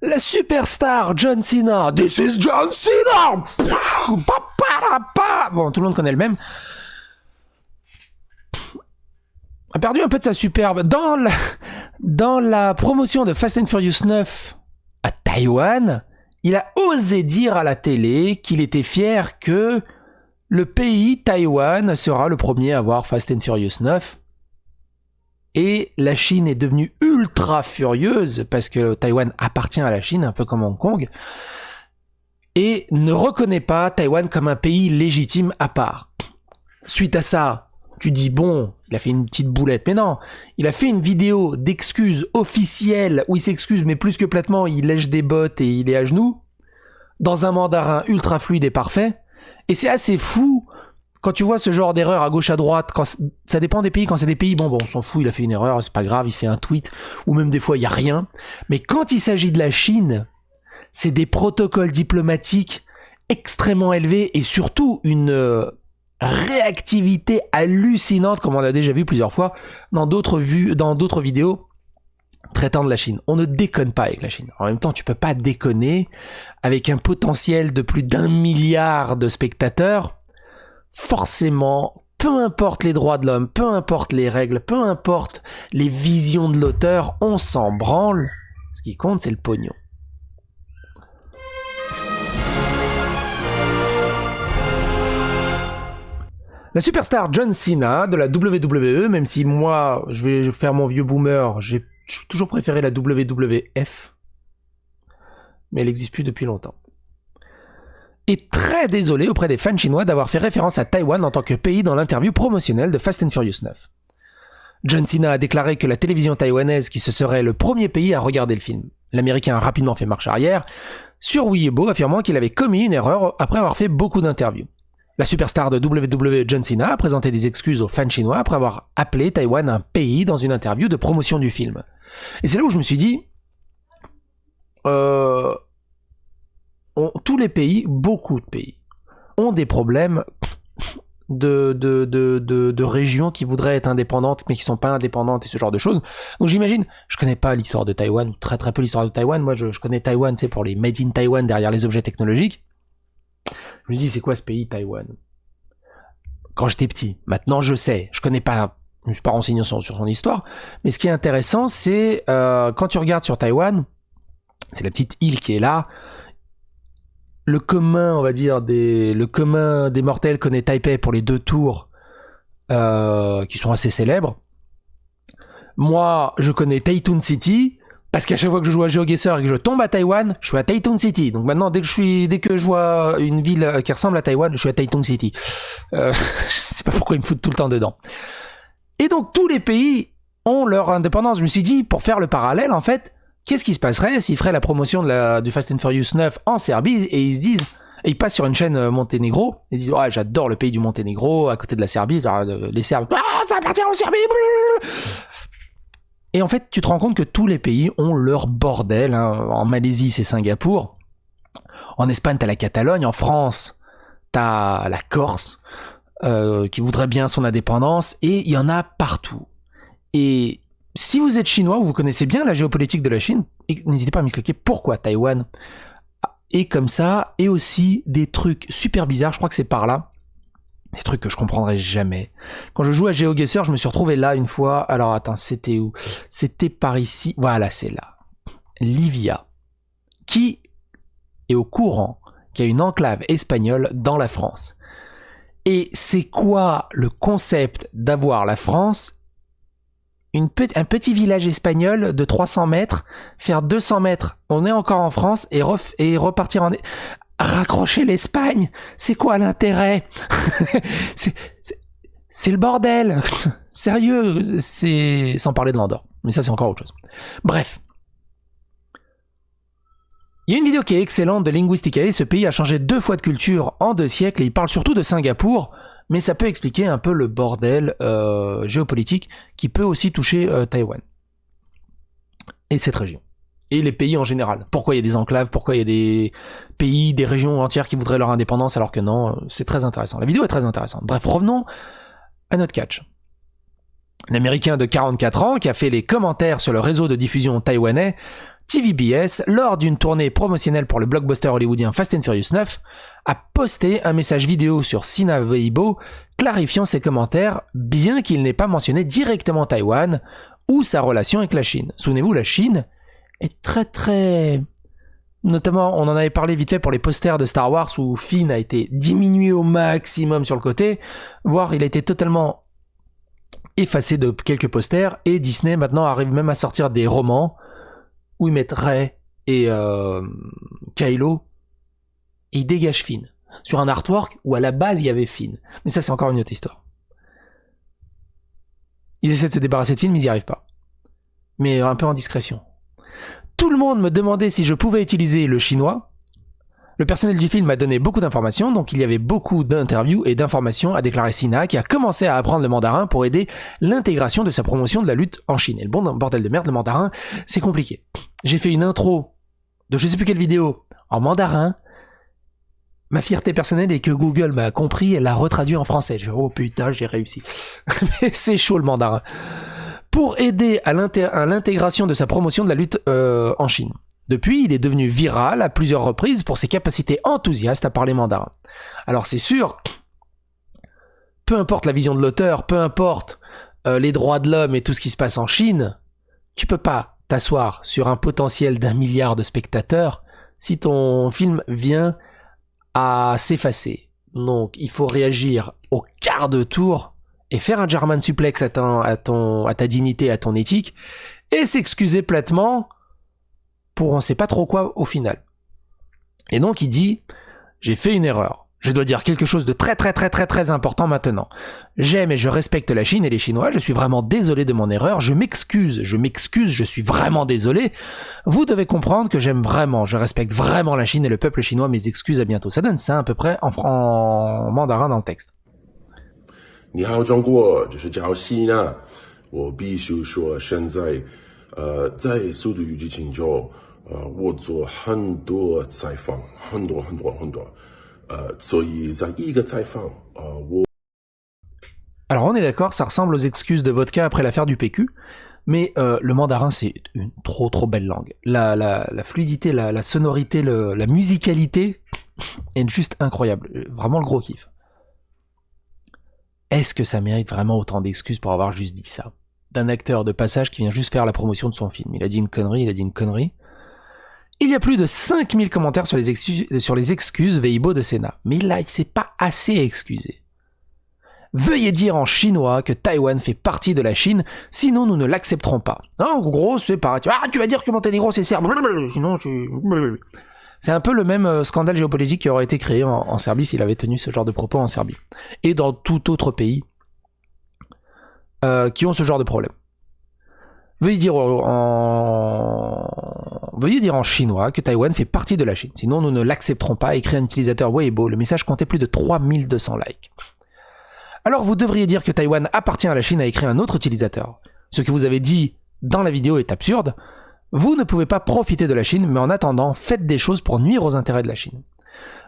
La superstar John Cena, This is John Cena. Bon, tout le monde connaît le même. A perdu un peu de sa superbe. Dans la promotion de Fast and Furious 9 à Taïwan, il a osé dire à la télé qu'il était fier que le pays, Taïwan, sera le premier à voir Fast and Furious 9. Et la Chine est devenue ultra furieuse parce que Taïwan appartient à la Chine, un peu comme Hong Kong, et ne reconnaît pas Taïwan comme un pays légitime à part. Suite à ça, tu dis bon, il a fait une petite boulette, mais non, il a fait une vidéo d'excuses officielles où il s'excuse, mais plus que platement, il lèche des bottes et il est à genoux, dans un mandarin ultra fluide et parfait. Et c'est assez fou quand tu vois ce genre d'erreur à gauche à droite. Quand ça dépend des pays. Quand c'est des pays, bon, on s'en fout, il a fait une erreur, c'est pas grave, il fait un tweet, ou même des fois il y a rien. Mais quand il s'agit de la Chine, c'est des protocoles diplomatiques extrêmement élevés et surtout une réactivité hallucinante, comme on l'a déjà vu plusieurs fois dans d'autres vidéos traitant de la Chine. On ne déconne pas avec la Chine. En même temps, tu peux pas déconner avec un potentiel de plus d'1 milliard de spectateurs. Forcément, peu importe les droits de l'homme, peu importe les règles, peu importe les visions de l'auteur, on s'en branle. Ce qui compte, c'est le pognon. La superstar John Cena de la WWE, même si moi, je vais faire mon vieux boomer, j'ai toujours préféré la WWF, mais elle n'existe plus depuis longtemps, est très désolé auprès des fans chinois d'avoir fait référence à Taïwan en tant que pays dans l'interview promotionnelle de Fast and Furious 9. John Cena a déclaré que la télévision taïwanaise qui se serait le premier pays à regarder le film. L'Américain a rapidement fait marche arrière sur Weibo, affirmant qu'il avait commis une erreur après avoir fait beaucoup d'interviews. La superstar de WWE John Cena a présenté des excuses aux fans chinois après avoir appelé Taïwan un pays dans une interview de promotion du film. Et c'est là où je me suis dit, tous les pays, beaucoup de pays, ont des problèmes de régions qui voudraient être indépendantes mais qui sont pas indépendantes et ce genre de choses. Donc j'imagine, je connais pas l'histoire de Taïwan, ou très très peu l'histoire de Taïwan. Moi je connais Taïwan, c'est pour les Made in Taiwan derrière les objets technologiques. Je me dis, c'est quoi ce pays, Taïwan? Quand j'étais petit. Maintenant, je sais. Je connais pas, je me suis pas renseigné sur son histoire. Mais ce qui est intéressant, c'est quand tu regardes sur Taïwan, c'est la petite île qui est là. Le commun, on va dire, le commun des mortels connaît Taipei pour les 2 tours qui sont assez célèbres. Moi, je connais Taichung City. Parce qu'à chaque fois que je joue à GeoGuessr et que je tombe à Taïwan, je suis à Taichung City. Donc maintenant, dès que je vois une ville qui ressemble à Taïwan, je suis à Taichung City. Je sais pas pourquoi ils me foutent tout le temps dedans. Et donc tous les pays ont leur indépendance. Je me suis dit, pour faire le parallèle, en fait, qu'est-ce qui se passerait s'ils feraient la promotion du Fast and Furious 9 en Serbie et ils se disent, et ils passent sur une chaîne Monténégro, et ils disent, oh, j'adore le pays du Monténégro, à côté de la Serbie, les Serbes, ça appartient aux Serbie. Et en fait, tu te rends compte que tous les pays ont leur bordel. Hein. En Malaisie, c'est Singapour. En Espagne, t'as la Catalogne. En France, t'as la Corse, qui voudrait bien son indépendance. Et il y en a partout. Et si vous êtes chinois ou vous connaissez bien la géopolitique de la Chine, n'hésitez pas à m'expliquer pourquoi Taïwan est comme ça. Et aussi des trucs super bizarres. Je crois que c'est par là. Des trucs que je comprendrai jamais. Quand je joue à GeoGuessr, je me suis retrouvé là une fois. Alors attends, c'était où? C'était par ici. Voilà, c'est là. Livia, qui est au courant qu'il y a une enclave espagnole dans la France. Et c'est quoi le concept d'avoir la France, un petit village espagnol de 300 mètres, faire 200 mètres, on est encore en France, et repartir en... Raccrocher l'Espagne, c'est quoi l'intérêt? c'est le bordel. Sérieux, c'est sans parler de l'Andorre. Mais ça, c'est encore autre chose. Bref. Il y a une vidéo qui est excellente de Linguisticae. Ce pays a changé 2 fois de culture en 2 siècles et il parle surtout de Singapour, mais ça peut expliquer un peu le bordel géopolitique qui peut aussi toucher Taïwan et cette région. Et les pays en général. Pourquoi il y a des enclaves, pourquoi il y a des pays, des régions entières qui voudraient leur indépendance alors que non, c'est très intéressant. La vidéo est très intéressante. Bref, revenons à notre catch. L'Américain de 44 ans qui a fait les commentaires sur le réseau de diffusion taïwanais TVBS, lors d'une tournée promotionnelle pour le blockbuster hollywoodien Fast and Furious 9, a posté un message vidéo sur Sina Weibo clarifiant ses commentaires, bien qu'il n'ait pas mentionné directement Taïwan ou sa relation avec la Chine. Souvenez-vous, la Chine est très... Notamment, on en avait parlé vite fait pour les posters de Star Wars où Finn a été diminué au maximum sur le côté, voire il a été totalement effacé de quelques posters, et Disney maintenant arrive même à sortir des romans où ils mettent Rey et Kylo, et ils dégagent Finn sur un artwork où à la base il y avait Finn. Mais ça c'est encore une autre histoire. Ils essaient de se débarrasser de Finn mais ils n'y arrivent pas. Mais un peu en discrétion. Tout le monde me demandait si je pouvais utiliser le chinois. Le personnel du film m'a donné beaucoup d'informations, donc il y avait beaucoup d'interviews et d'informations, a déclaré Sina, qui a commencé à apprendre le mandarin pour aider l'intégration de sa promotion de la lutte en Chine. Et le bon bordel de merde, le mandarin, c'est compliqué. J'ai fait une intro de je sais plus quelle vidéo en mandarin. Ma fierté personnelle est que Google m'a compris et l'a retraduit en français. J'ai dit, oh putain, j'ai réussi. Mais c'est chaud le mandarin. Pour aider à l'intégration de sa promotion de la lutte en Chine. Depuis, il est devenu viral à plusieurs reprises pour ses capacités enthousiastes à parler mandarin. Alors c'est sûr, peu importe la vision de l'auteur, peu importe les droits de l'homme et tout ce qui se passe en Chine, tu peux pas t'asseoir sur un potentiel d'1 milliard de spectateurs si ton film vient à s'effacer. Donc il faut réagir au quart de tour et faire un German suplex à ta dignité, à ton éthique, et s'excuser platement pour on sait pas trop quoi au final. Et donc il dit, j'ai fait une erreur. Je dois dire quelque chose de très important maintenant. J'aime et je respecte la Chine et les Chinois, je suis vraiment désolé de mon erreur, je m'excuse, je suis vraiment désolé. Vous devez comprendre que j'aime vraiment, je respecte vraiment la Chine et le peuple chinois, mes excuses, à bientôt. Ça donne ça à peu près en mandarin dans le texte. 你好，中国，这是叫西呢。我必须说，现在，在速度与激情中，我做很多采访，很多，所以在一个采访，我。Alors on est d'accord, ça ressemble aux excuses de Vodka après l'affaire du PQ, mais le mandarin c'est une trop belle langue. La fluidité, la sonorité, la musicalité est juste incroyable. Vraiment le gros kiff. Est-ce que ça mérite vraiment autant d'excuses pour avoir juste dit ça? D'un acteur de passage qui vient juste faire la promotion de son film. Il a dit une connerie. Il y a plus de 5000 commentaires sur les excuses Weibo de Sena. Mais là, il s'est pas assez excusé. Veuillez dire en chinois que Taïwan fait partie de la Chine, sinon nous ne l'accepterons pas. En gros, c'est pareil. Tu vas dire que Monténégro c'est serbe, sinon tu... C'est un peu le même scandale géopolitique qui aurait été créé en Serbie s'il avait tenu ce genre de propos en Serbie. Et dans tout autre pays qui ont ce genre de problème. Veuillez dire en chinois que Taïwan fait partie de la Chine. Sinon, nous ne l'accepterons pas, écrit un utilisateur Weibo. Le message comptait plus de 3200 likes. Alors, vous devriez dire que Taïwan appartient à la Chine, a écrit un autre utilisateur. Ce que vous avez dit dans la vidéo est absurde. Vous ne pouvez pas profiter de la Chine, mais en attendant, faites des choses pour nuire aux intérêts de la Chine.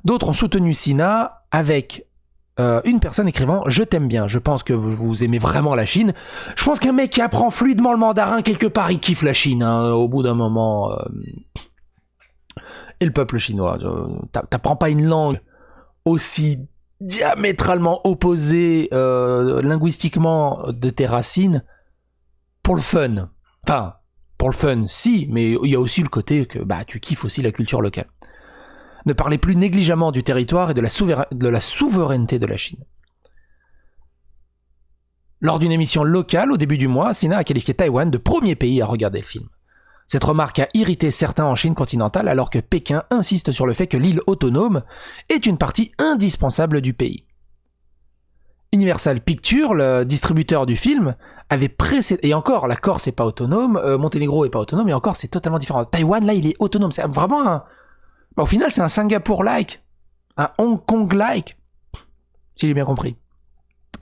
D'autres ont soutenu Sina avec une personne écrivant « Je t'aime bien, je pense que vous aimez vraiment la Chine ». Je pense qu'un mec qui apprend fluidement le mandarin, quelque part, il kiffe la Chine, hein, au bout d'un moment. Et le peuple chinois, t'apprends pas une langue aussi diamétralement opposée linguistiquement de tes racines pour le fun. Enfin... Pour le fun, si, mais il y a aussi le côté que tu kiffes aussi la culture locale. Ne parlez plus négligemment du territoire et de la souveraineté de la Chine. Lors d'une émission locale au début du mois, Sina a qualifié Taïwan de premier pays à regarder le film. Cette remarque a irrité certains en Chine continentale alors que Pékin insiste sur le fait que l'île autonome est une partie indispensable du pays. Universal Pictures, le distributeur du film, avait précédé... Et encore, la Corse n'est pas autonome, Monténégro n'est pas autonome, et encore, c'est totalement différent. Taïwan, là, il est autonome. C'est vraiment un... Au final, c'est un Singapour-like. Un Hong Kong-like. Si j'ai bien compris.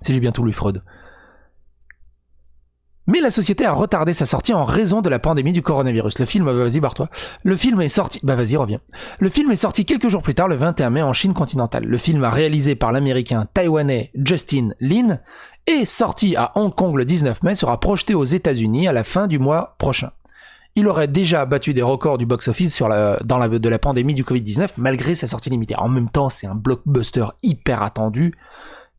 Si j'ai bien tout lu, Freud. Mais la société a retardé sa sortie en raison de la pandémie du coronavirus. Le film, vas-y, barre-toi. Le film est sorti... vas-y, reviens. Le film est sorti quelques jours plus tard, le 21 mai, en Chine continentale. Le film réalisé par l'américain taïwanais Justin Lin est sorti à Hong Kong le 19 mai, sera projeté aux États-Unis à la fin du mois prochain. il aurait déjà battu des records du box-office de la pandémie du Covid-19, malgré sa sortie limitée. En même temps, c'est un blockbuster hyper attendu,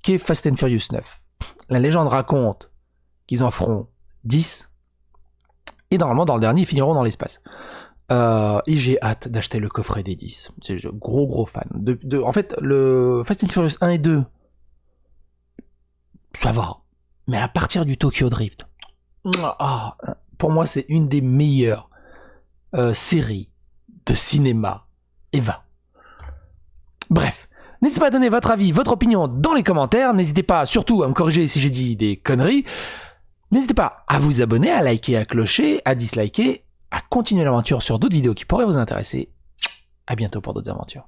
qui est Fast and Furious 9. La légende raconte qu'ils en feront 10, et normalement, dans le dernier, ils finiront dans l'espace. Et j'ai hâte d'acheter le coffret des 10. C'est gros fan. En fait, le Fast and Furious 1 et 2, ça va. Mais à partir du Tokyo Drift, pour moi, c'est une des meilleures séries de cinéma ever. Bref, n'hésitez pas à donner votre avis, votre opinion dans les commentaires. N'hésitez pas surtout à me corriger si j'ai dit des conneries. N'hésitez pas à vous abonner, à liker, à clocher, à disliker, à continuer l'aventure sur d'autres vidéos qui pourraient vous intéresser. À bientôt pour d'autres aventures.